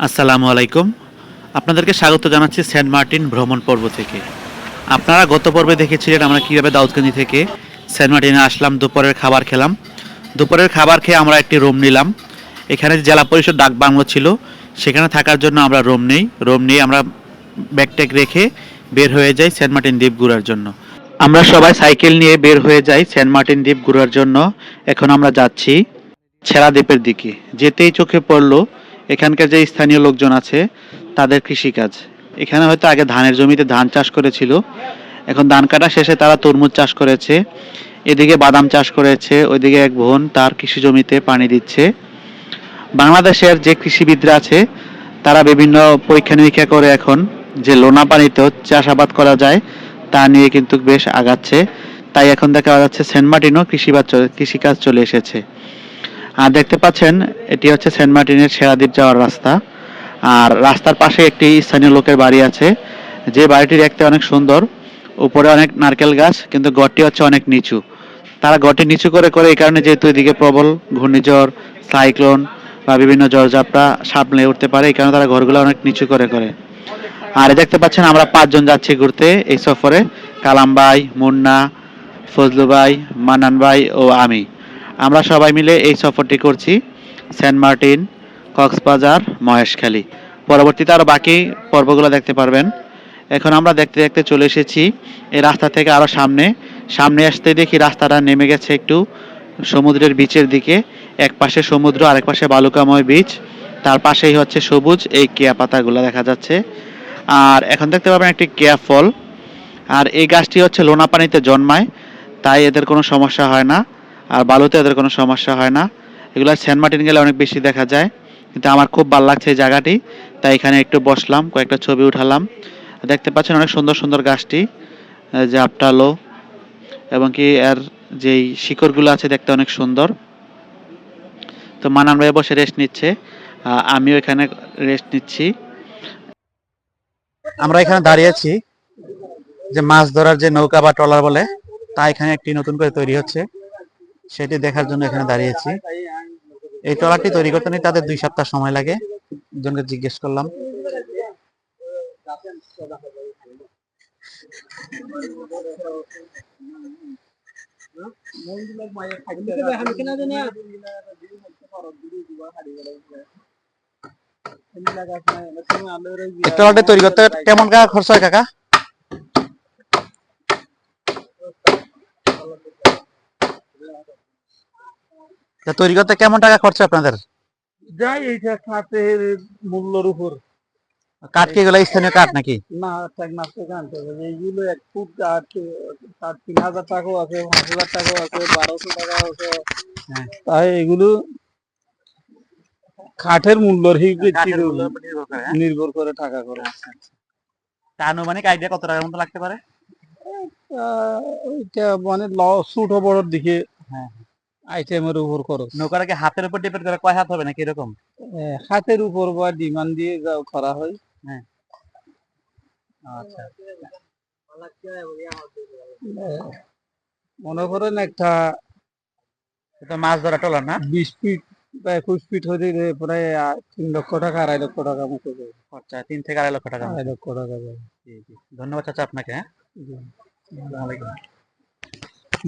আসসালামু আলাইকুম। আপনাদেরকে স্বাগত জানাচ্ছি সেন্ট মার্টিন ভ্রমণ পর্ব থেকে। আপনারা গত পর্বে দেখেছিলেন আমরা কীভাবে দাউদকান্দি থেকে সেন্ট মার্টিনে আসলাম, দুপুরের খাবার খেলাম। দুপুরের খাবার খেয়ে আমরা একটি রুম নিলাম। এখানে জেলা পরিষদ ডাক বাংলো ছিল, সেখানে থাকার জন্য আমরা রুম নিয়ে আমরা ব্যাগট্যাগ রেখে বের হয়ে যাই সেন্ট মার্টিন দ্বীপ ঘোরার জন্য। আমরা সবাই সাইকেল নিয়ে বের হয়ে যাই সেন্ট মার্টিন দ্বীপ ঘোরার জন্য। এখন আমরা যাচ্ছি ছেড়া দ্বীপের দিকে। যেতেই চোখে পড়লো এখানকার যে স্থানীয় লোকজন আছে তাদের কৃষিকাজ। এখানে হয়তো আগে ধানের জমিতে ধান চাষ করেছিল, এখন ধান কাটা শেষে তারা তরমুজ চাষ করেছে, এদিকে বাদাম চাষ করেছে, ওইদিকে এক বোন তার কৃষি জমিতে পানি দিচ্ছে। বাংলাদেশের যে কৃষিবিদরা আছে তারা বিভিন্ন পরীক্ষা নিরীক্ষা করে এখন যে লোনা পানিতেও চাষাবাদ করা যায় তা নিয়ে কিন্তু বেশ আগাচ্ছে। তাই এখন দেখা যাচ্ছে সেন্ট মার্টিনও কৃষিকাজ চলে এসেছে। আর দেখতে পাচ্ছেন এটি হচ্ছে সেন্ট মার্টিনের শেরাদ্বীপ যাওয়ার রাস্তা। আর রাস্তার পাশে একটি স্থানীয় লোকের বাড়ি আছে, যে বাড়িটি দেখতে অনেক সুন্দর। উপরে অনেক নারকেল গাছ, কিন্তু ঘরটি হচ্ছে অনেক নিচু। তারা ঘরটি নিচু করে করে এই কারণে, যেহেতু এদিকে প্রবল ঘূর্ণিঝড়, সাইক্লোন বা বিভিন্ন ঝড়ঝাপটা সামলে উঠতে পারে, এই কারণে তারা ঘরগুলো অনেক নিচু করে করে। আর দেখতে পাচ্ছেন আমরা 5 জন যাচ্ছি ঘুরতে এই সফরে। কালাম ভাই, মুন্না, ফজলু ভাই, মান্নান ভাই ও আমি। আমরা সবাই মিলে এই সফরটি করছি সেন্ট মার্টিন, কক্সবাজার, মহেশখালী। পরবর্তীতে আরও বাকি পর্বগুলো দেখতে পারবেন। এখন আমরা দেখতে দেখতে চলে এসেছি এই রাস্তা থেকে আরও সামনে আসতে দেখি রাস্তাটা নেমে গেছে একটু সমুদ্রের বিচের দিকে। এক পাশে সমুদ্র, আরেক পাশে বালুকাময় বিচ, তার পাশেই হচ্ছে সবুজ এই কেয়া পাতাগুলো দেখা যাচ্ছে। আর এখন দেখতে পাবেন একটি কেয়া ফল। আর এই গাছটি হচ্ছে লোনা পানিতে জন্মায়, তাই এদের কোনো সমস্যা হয় না। আর বালুতে এদের কোনো সমস্যা হয় না। এগুলো সেন্ট মার্টিন গেলে অনেক বেশি দেখা যায়। কিন্তু আমার খুব ভালো লাগছে এই জায়গাটি, তাই এখানে একটু বসলাম, কয়েকটা ছবি উঠালাম। দেখতে পাচ্ছেন অনেক সুন্দর সুন্দর গাছটি, জাপটালো, এবং কি এর যেই শিকড়গুলো আছে দেখতে অনেক সুন্দর। তো মানান ভাই বসে রেস্ট নিচ্ছে, আমিও এখানে রেস্ট নিচ্ছি। আমরা এখানে দাঁড়িয়েছি যে মাছ ধরার যে নৌকা বা ট্রলার বলে, তা এখানে একটি নতুন করে তৈরি হচ্ছে, সেটি দেখার জন্য এখানে দাঁড়িয়েছি। এই ট্রলারটি তৈরি করতে নিয়ে তাদের 2 সপ্তাহ সময় লাগে। একজনকে জিজ্ঞেস করলাম। এই ট্রলারটি তৈরি করতে কেমন টাকা খরচ হয় কাকা? তৈরি করতে কেমন টাকা খরচ আপনাদের? যাই এইটা কাঠের মূল্যর উপর। কাঠ কি এগুলো স্থানীয় কাঠ নাকি? না, টেকনাফ থেকে আনতে হবে। এইগুলো 1 ফুট কাঠ, কাঠ 3000 টাকাও আছে, 5000 টাকাও আছে, 1200 টাকা আছে। তাই এগুলো কাঠের মূল্যর নির্ভর করে টাকা করে। আনুমানিক আইডিয়া কত টাকার মতো লাগতে পারে? ওইটা মানে ছোট বড় দিকে আইটেমের উপর খরচ। নৌকাটা কি হাতের উপর ডিপেন্ড করে, কয় হাত হবে নাকি এরকম? হাতের উপর বা ডিমান্ড দিয়ে করা হয়। হ্যাঁ, আচ্ছা। মনে করেন একটা এটা মাছ ধরা ট্রলার না? 20 ফিট বা 21 ফিট হইলে প্রায় 3 লক্ষ টাকা 2.5 লক্ষ টাকা মতো যাবে। আচ্ছা, 3 থেকে 2.5 লক্ষ টাকা। 2.5 লক্ষ টাকা যাবে। জি জি, ধন্যবাদ চাচা আপনাকে। হ্যাঁ, জি। আসসালামু আলাইকুম।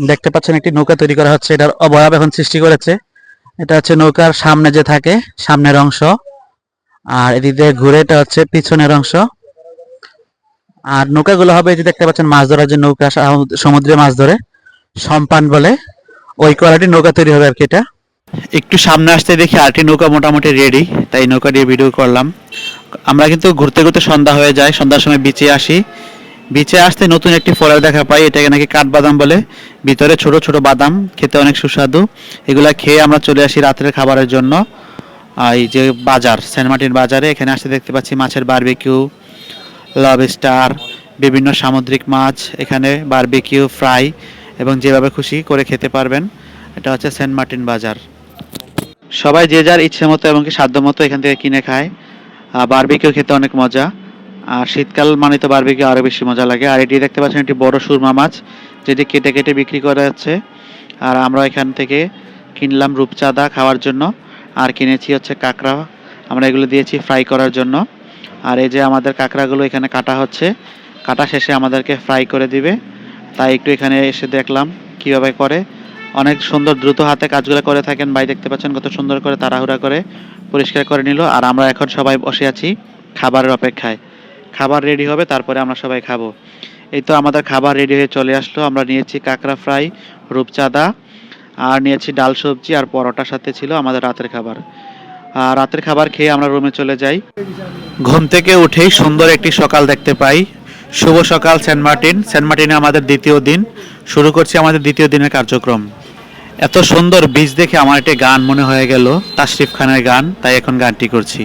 দেখতে পাচ্ছেন একটি নৌকা তৈরি করা হচ্ছে, এটার অবয়ব এখন সৃষ্টি করেছে। এটা হচ্ছে নৌকার সামনে যে থাকে সামনের অংশ, আর এদিক দিয়ে ঘুরে এটা হচ্ছে পিছনের অংশ। আর নৌকাগুলো হবে, এই যে দেখতে পাচ্ছেন মাছ ধরার যে নৌকা, সমুদ্রে মাছ ধরে সম্পান বলে, ওই কোয়ালিটির নৌকা তৈরি হবে আর কি। এটা একটু সামনে আসতে দেখি আরটি নৌকা মোটামুটি রেডি, তাই নৌকা দিয়ে ভিডিও করলাম। আমরা কিন্তু ঘুরতে ঘুরতে সন্ধ্যা হয়ে যায়, সন্ধ্যার সময় বিচে আসি। বিচে আসতে নতুন একটি ফলের দেখা পাই, এটাকে নাকি কাঠবাদাম বলে। ভিতরে ছোট ছোট বাদাম, খেতে অনেক সুস্বাদু। এগুলা খেয়ে আমরা চলে আসি রাতের খাবারের জন্য এই যে বাজার, সেন্ট মার্টিন বাজারে। এখানে আসতে দেখতে পাচ্ছি মাছের বারবিকিউ, লবস্টার, বিভিন্ন সামুদ্রিক মাছ এখানে বারবিকিউ, ফ্রাই, এবং যেভাবে খুশি করে খেতে পারবেন। এটা হচ্ছে সেন্ট মার্টিন বাজার। সবাই যে যার ইচ্ছে মতো এবং কি সাধ্য মতো এখান থেকে কিনে খায়। বারবিকিউ খেতে অনেক মজা, আর শীতকাল মানে তো বারবিকিউ আরও বেশি মজা লাগে। আর এটি দেখতে পাচ্ছেন একটি বড় সুরমা মাছ, যেটি কেটে কেটে বিক্রি করা যাচ্ছে। আর আমরা এখান থেকে কিনলাম রূপচাঁদা খাওয়ার জন্য, আর কিনেছি হচ্ছে কাঁকড়া আমরা এগুলো দিয়েছি ফ্রাই করার জন্য। আর এই যে আমাদের কাঁকড়াগুলো এখানে কাটা হচ্ছে, কাটা শেষে আমাদেরকে ফ্রাই করে দিবে। তাই একটু এখানে এসে দেখলাম কিভাবে করে। অনেক সুন্দর দ্রুত হাতে কাজগুলো করে থাকেন ভাই, দেখতে পাচ্ছেন কত সুন্দর করে তাড়াহুড়া করে পরিষ্কার করে নিল। আর আমরা এখন সবাই বসে আছি খাবারের অপেক্ষায়। খাবার রেডি হবে, তারপরে আমরা সবাই খাবো। এই তো আমাদের খাবার রেডি হয়ে চলে আসলো। আমরা নিয়েছি কাঁকড়া ফ্রাই, রূপচাঁদা, আর নিয়েছি ডাল সবজি, আর পরোটার সাথে ছিল আমাদের রাতের খাবার। আর রাতের খাবার খেয়ে আমরা রুমে চলে যাই। ঘুম থেকে উঠেই সুন্দর একটি সকাল দেখতে পাই। শুভ সকাল সেন্ট মার্টিন। সেন্ট মার্টিনে আমাদের দ্বিতীয় দিন, শুরু করছি আমাদের দ্বিতীয় দিনের কার্যক্রম। এত সুন্দর বীজ দেখে আমার একটি গান মনে হয়ে গেল, তাশরিফ খানের গান, তাই এখন গানটি করছি।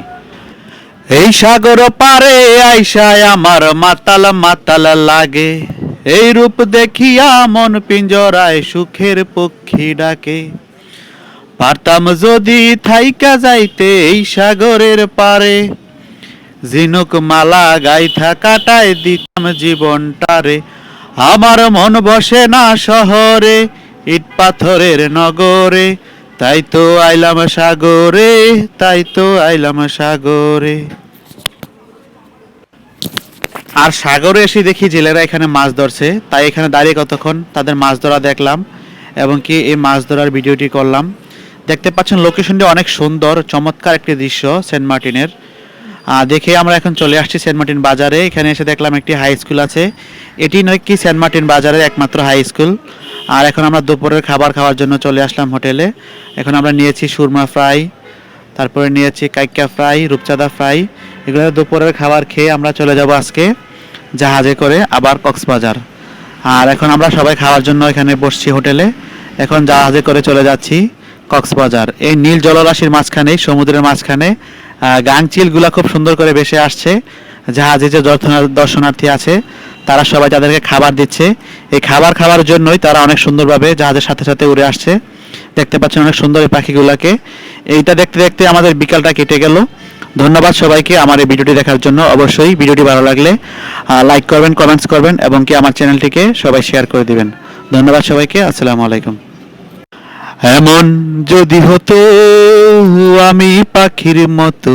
এই সাগর পারে আইসায় আমার মাতাল মাতাল লাগে, এই রূপ দেখিয়া মন পিঞ্জরায় সুখের পক্ষী ডাকে। পারতাম যদি থাইকা যাইতে এই সাগরের পারে, ঝিনুক মালা গাইথা কাটায় দিতাম জীবনটারে। আমার মন বসে না শহরে, ইট পাথরের নগরে, তাই তো আইলাম সাগরে, তাই তো আইলাম সাগরে। আর সাগরে এসে দেখি জেলেরা এখানে মাছ ধরছে, তাই এখানে দাঁড়িয়ে কতক্ষণ তাদের মাছ ধরা দেখলাম এবং কি এই মাছ ধরার ভিডিওটি করলাম। দেখতে পাচ্ছেন লোকেশনটি অনেক সুন্দর, চমৎকার একটি দৃশ্য সেন্ট মার্টিনের। দেখে আমরা এখন চলে আসছি সেন্ট মার্টিন বাজারে। এখানে এসে দেখলাম একটি হাই স্কুল আছে, এটি নয় কি সেন্ট মার্টিন বাজারের একমাত্র হাই স্কুল। আর এখন আমরা দুপুরের খাবার খাওয়ার জন্য চলে আসলাম হোটেলে। এখন আমরা নিয়েছি সুরমা ফ্রাই, তারপরে নিয়েছি কাইক্কা ফ্রাই, রূপচাঁদা ফ্রাই। এগুলো দুপুরের খাবার খেয়ে আমরা চলে যাব আজকে জাহাজে করে আবার কক্সবাজার। আর এখন আমরা সবাই খাওয়ার জন্য এখানে বসছি হোটেলে। এখন জাহাজে করে চলে যাচ্ছি কক্সবাজার। এই নীল জলরাশির মাঝখানে, সমুদ্রের মাঝখানে গাংচিলগুলা খুব সুন্দর করে ভেসে আসছে। জাহাজে যে দর্শনার্থী আছে তারা সবাই তাদেরকে খাবার দিচ্ছে। এই খাবার খাওয়ার জন্যই তারা অনেক সুন্দরভাবে জাহাজের সাথে সাথে উড়ে আসছে। দেখতে পাচ্ছেন অনেক সুন্দর এই পাখিগুলাকে। এইটা দেখতে দেখতে আমাদের বিকালটা কেটে গেল। ধন্যবাদ সবাইকে আমার এই ভিডিওটি দেখার জন্য। অবশ্যই ভিডিওটি ভালো লাগলে লাইক করবেন, কমেন্টস করবেন এবং কি আমার চ্যানেলটিকে সবাই শেয়ার করে দিবেন। ধন্যবাদ সবাইকে। আসসালামু আলাইকুম। এমন যদি হতো আমি পাখির মতো